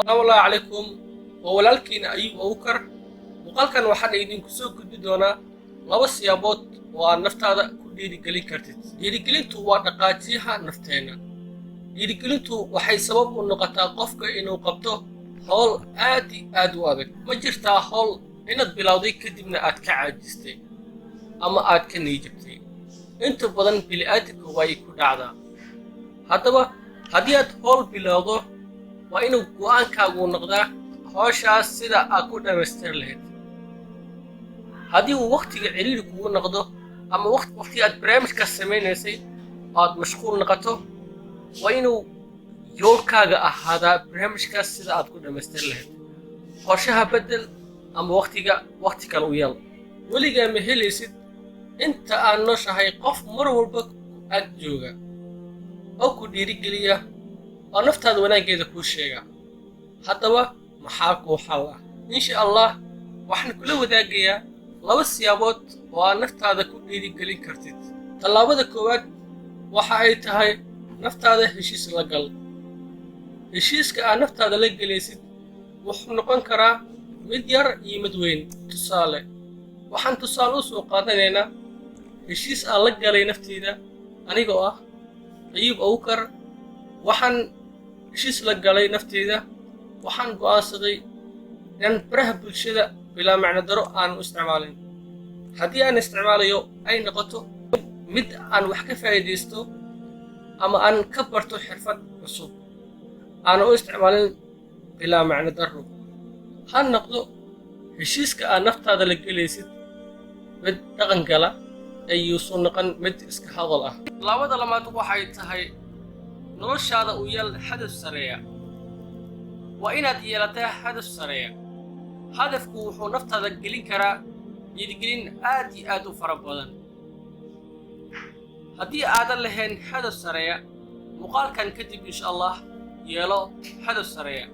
السلام الله عليكم وولالكين أيوب أوكر وقالكن waxaan idinku soo gudbi doonaa laba siyaabood oo aad naftaada ku dhiirigelin kartid. Dhiirigelintu waa dhaqaajiyaha nafteena. Dhiirigelintu waxay sabab u noqotaa qofka inuu qabto hawl aad u adag. Ma jirtaa hawl inaad bilowday kadibna aad ka caajistay ama aad ka niyadjabtay. Inta badan bini'aadamku way ku dhacdaa. Haddaba haddii aad hawl bilowdo waa inuu go'aankaagu noqdaa hawshaas sida aad ku dhamaystir lahayd. haddii uu waqtiga ciriiri kugu noqdo ama waqti aad barnaamijka sameynaysay aad mashquul noqoto waa inuu yoolkaaga ahaadaa barnaamijkaas sida aad ku dhamaystir lahayd. qorshaha bedel ama waqti kale u yeel. weligaa ma helaysid inta aad nooshahay qof mar walba ag jooga oo ku dhiirigeliya oo naftaada wanaaggeeda kuu sheega. haddaba maxaa kuu xal ah? insha allah waxaan kula wadaagayaa laba siyaabood oo aad naftaada ku dhiirigelin kartid. tallaabada koowaad waxa ay tahay naftaada heshiis la gal. heshiiska aad naftaada la gelaysid wuxuu noqon karaa mid yar iyo mid weyn. tusaale waxaan tusaale u soo qaadanaynaa heshiis aan la galay nafteyda anigoo ah Ayuub Awkar. waxaan heshiis la galay nafteyda waxaan go'aansaday in baraha bulshada bilaa macno daro aan u isticmaalin. haddii aan isticmaalayo ay noqoto mid aan wax ka faa'iidaysto ama aan ka barto xirfad cusub aan u isticmaalin bilaa macno daro. ha noqdo heshiiska aad naftaada la gelaysid mid dhaqan gala ayuusan noqon mid iska hadal ah. labada lamaad waxay tahay noloshaada u yeel hadaf sareeya. waa inaad yeelataa hadaf sareeya. hadafku wuxuu naftaada gelin karaa dhiirigelin aad u fara badan. haddii aadan lahayn hadaf sareeya muuqaalkan kadib insha allah yeelo hadaf sareeya.